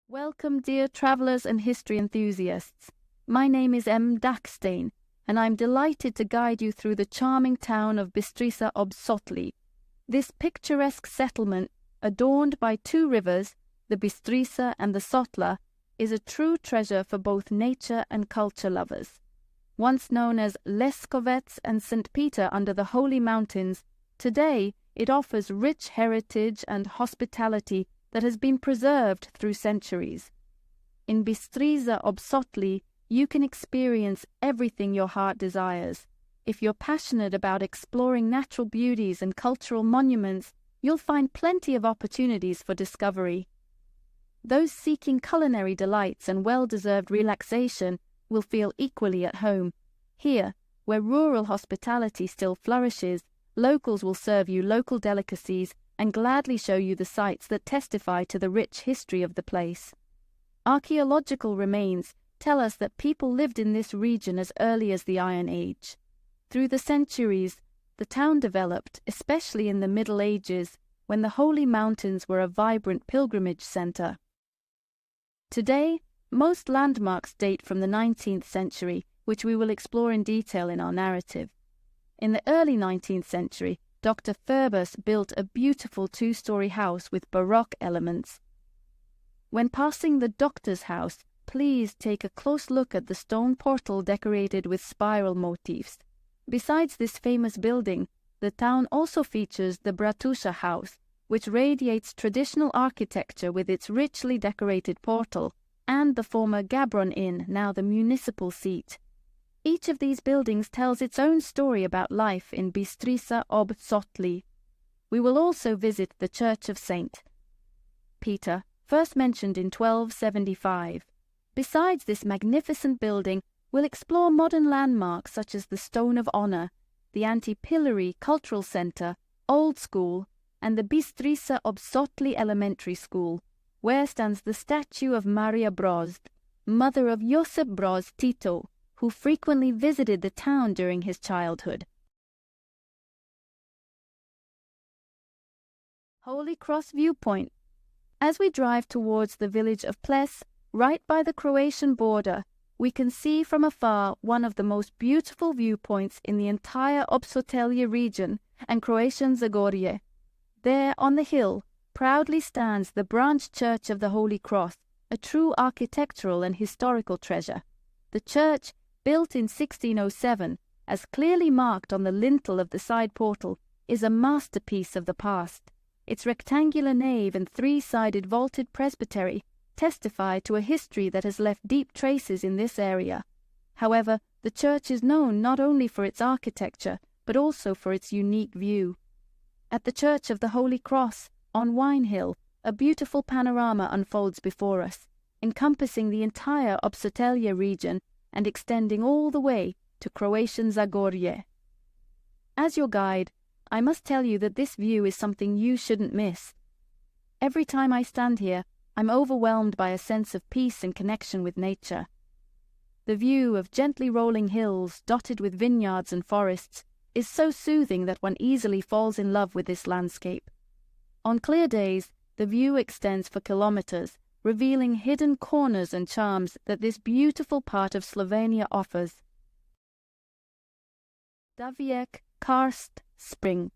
Welcome, dear travelers and history enthusiasts. My name is M. Dakstein, and I'm delighted to guide you through the charming town of Bistrica Obsotelje. This picturesque settlement, adorned by two rivers, the Bistrica and the Sotli, is a true treasure for both nature and culture lovers. Once known as Leskovets and St. Peter under the Holy Mountains, today it offers rich heritage and hospitality that has been preserved through centuries. In Bistrica Obsotelje, you can experience everything your heart desires. If you're passionate about exploring natural beauties and cultural monuments, you'll find plenty of opportunities for discovery. Those seeking culinary delights and well-deserved relaxation will feel equally at home. Here, where rural hospitality still flourishes, locals will serve you local delicacies and gladly show you the sights that testify to the rich history of the place. Archaeological remains tell us that people lived in this region as early as the Iron Age. Through the centuries, the town developed, especially in the Middle Ages, when the Holy Mountains were a vibrant pilgrimage center. Today, most landmarks date from the 19th century, which we will explore in detail in our narrative. In the early 19th century, Dr. Phoebus built a beautiful two-story house with Baroque elements. When passing the doctor's house, please take a close look at the stone portal decorated with spiral motifs. Besides this famous building, the town also features the Bratusha house, which radiates traditional architecture with its richly decorated portal, and the former Gabron Inn, now the municipal seat. Each of these buildings tells its own story about life in Bistrica Obsotelje. We will also visit the Church of St. Peter, first mentioned in 1275. Besides this magnificent building, we'll explore modern landmarks such as the Stone of Honor, the Anti-Pillory Cultural Center, Old School, and the Bistrica Obsotelje Elementary School, where stands the statue of Maria Broz, mother of Josip Broz Tito, who frequently visited the town during his childhood. Holy Cross Viewpoint. As we drive towards the village of Ples, right by the Croatian border, we can see from afar one of the most beautiful viewpoints in the entire Obsotelje region and Croatian Zagorje. There on the hill proudly stands the branch church of the Holy Cross, a true architectural and historical treasure. The church, built in 1607, as clearly marked on the lintel of the side portal, is a masterpiece of the past. Its rectangular nave and three-sided vaulted presbytery testify to a history that has left deep traces in this area. However, the church is known not only for its architecture, but also for its unique view. At the Church of the Holy Cross, on Wine Hill, a beautiful panorama unfolds before us, encompassing the entire Obsotelje region and extending all the way to Croatian Zagorje. As your guide, I must tell you that this view is something you shouldn't miss. Every time I stand here, I'm overwhelmed by a sense of peace and connection with nature. The view of gently rolling hills dotted with vineyards and forests is so soothing that one easily falls in love with this landscape. On clear days, the view extends for kilometers, revealing hidden corners and charms that this beautiful part of Slovenia offers. Davjek Karst Spring.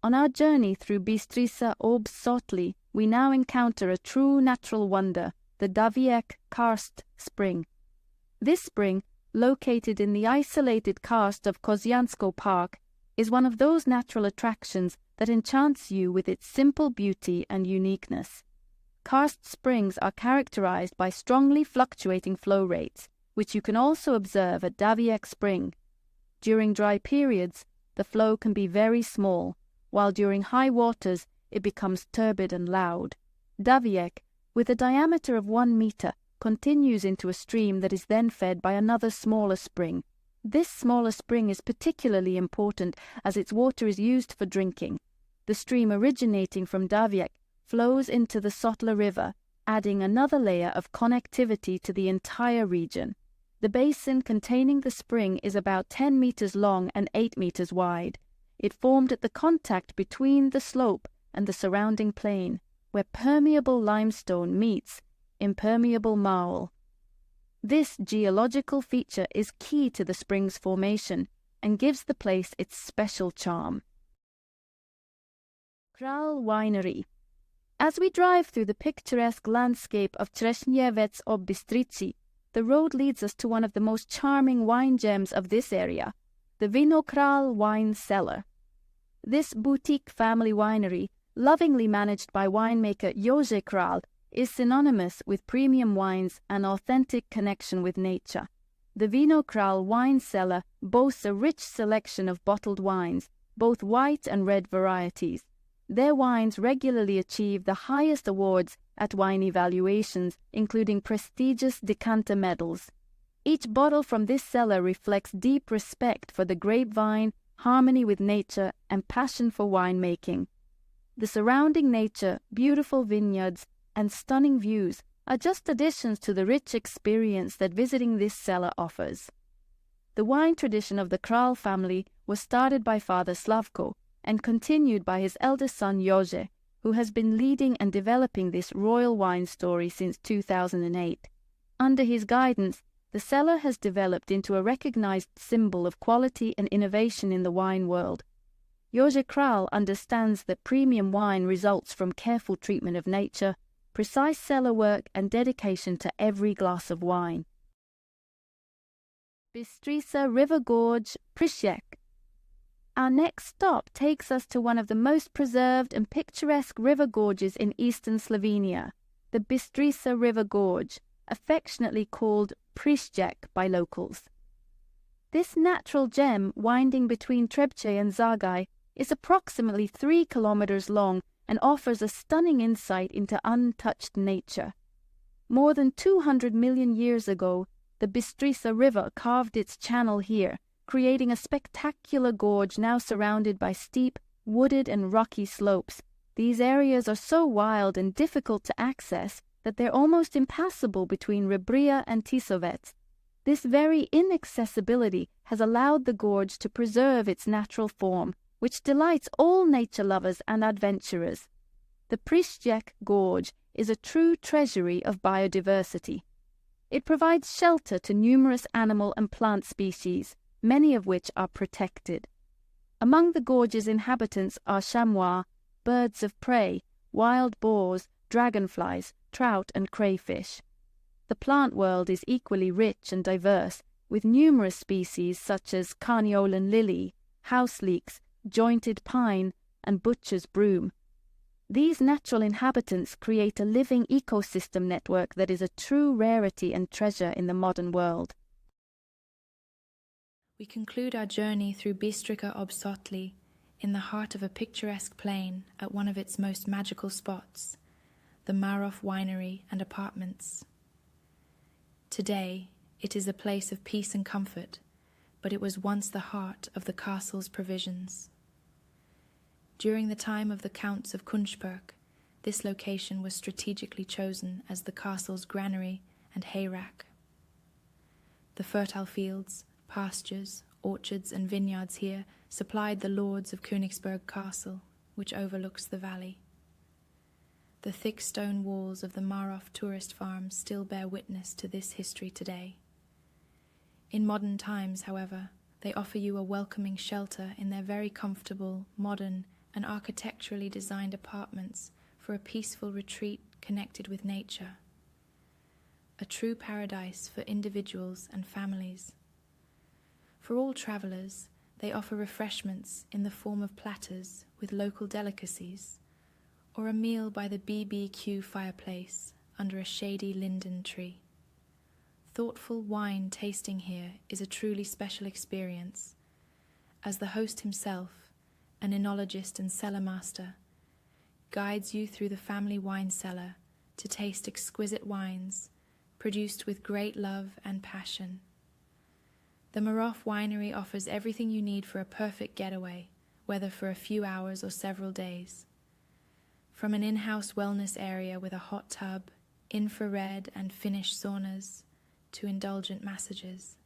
On our journey through Bistrica Obsotelje, we now encounter a true natural wonder, the Davjek Karst Spring. This spring, located in the isolated karst of Kozjansko Park, is one of those natural attractions that enchants you with its simple beauty and uniqueness. Karst springs are characterized by strongly fluctuating flow rates, which you can also observe at Davjek Spring. During dry periods, the flow can be very small, while during high waters it becomes turbid and loud. Davjek, with a diameter of 1 meter, continues into a stream that is then fed by another smaller spring. This smaller spring is particularly important as its water is used for drinking. The stream originating from Davjek flows into the Sotli River, adding another layer of connectivity to the entire region. The basin containing the spring is about 10 meters long and 8 meters wide. It formed at the contact between the slope and the surrounding plain, where permeable limestone meets impermeable marl. This geological feature is key to the spring's formation and gives the place its special charm. Kralj Winery. As we drive through the picturesque landscape of Trešnjevec ob Bistrici, the road leads us to one of the most charming wine gems of this area, the Kralj Wine Cellar. This boutique family winery, lovingly managed by winemaker Jože Kralj, is synonymous with premium wines and authentic connection with nature. The Kralj Wine Cellar boasts a rich selection of bottled wines, both white and red varieties. Their wines regularly achieve the highest awards at wine evaluations, including prestigious decanter medals. Each bottle from this cellar reflects deep respect for the grapevine, harmony with nature, and passion for winemaking. The surrounding nature, beautiful vineyards, and stunning views are just additions to the rich experience that visiting this cellar offers. The wine tradition of the Kralj family was started by Father Slavko and continued by his eldest son Jože, who has been leading and developing this royal wine story since 2008. Under his guidance, the cellar has developed into a recognized symbol of quality and innovation in the wine world. Jože Kralj understands that premium wine results from careful treatment of nature, precise cellar work, and dedication to every glass of wine. Bistrica River Gorge Prišjek. Our next stop takes us to one of the most preserved and picturesque river gorges in eastern Slovenia, the Bistrica River Gorge, affectionately called Prišjek by locals. This natural gem, winding between Trebče and Zagaj, is approximately 3 kilometers long and offers a stunning insight into untouched nature. More than 200 million years ago, the Bistrica River carved its channel here, creating a spectacular gorge now surrounded by steep, wooded and rocky slopes. These areas are so wild and difficult to access that they're almost impassable between Rebria and Tisovec. This very inaccessibility has allowed the gorge to preserve its natural form, which delights all nature lovers and adventurers. The Prišjek Gorge is a true treasury of biodiversity. It provides shelter to numerous animal and plant species, many of which are protected. Among the gorge's inhabitants are chamois, birds of prey, wild boars, dragonflies, trout and crayfish. The plant world is equally rich and diverse, with numerous species such as carniolan lily, house leeks, jointed pine, and butcher's broom. These natural inhabitants create a living ecosystem network that is a true rarity and treasure in the modern world. We conclude our journey through Bistrica ob Sotli, in the heart of a picturesque plain at one of its most magical spots, the Marof Winery and apartments. Today, it is a place of peace and comfort, but it was once the heart of the castle's provisions. During the time of the Counts of Kunšperk, this location was strategically chosen as the castle's granary and hayrack. The fertile fields, pastures, orchards and vineyards here supplied the lords of Königsberg Castle, which overlooks the valley. The thick stone walls of the Marof tourist farm still bear witness to this history today. In modern times, however, they offer you a welcoming shelter in their very comfortable, modern and architecturally designed apartments for a peaceful retreat connected with nature. A true paradise for individuals and families. For all travellers, they offer refreshments in the form of platters with local delicacies, or a meal by the BBQ fireplace under a shady linden tree. Thoughtful wine tasting here is a truly special experience, as the host himself, an enologist and cellar master, guides you through the family wine cellar to taste exquisite wines produced with great love and passion. The Marof Winery offers everything you need for a perfect getaway, whether for a few hours or several days. From an in-house wellness area with a hot tub, infrared and Finnish saunas, to indulgent massages.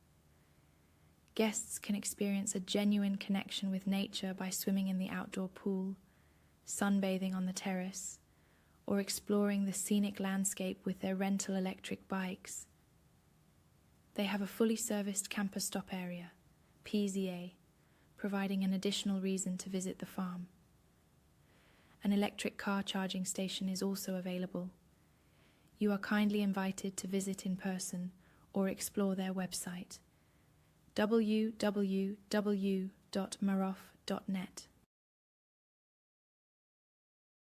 Guests can experience a genuine connection with nature by swimming in the outdoor pool, sunbathing on the terrace, or exploring the scenic landscape with their rental electric bikes. They have a fully serviced camper stop area, PZA, providing an additional reason to visit the farm. An electric car charging station is also available. You are kindly invited to visit in person or explore their website, www.marof.net.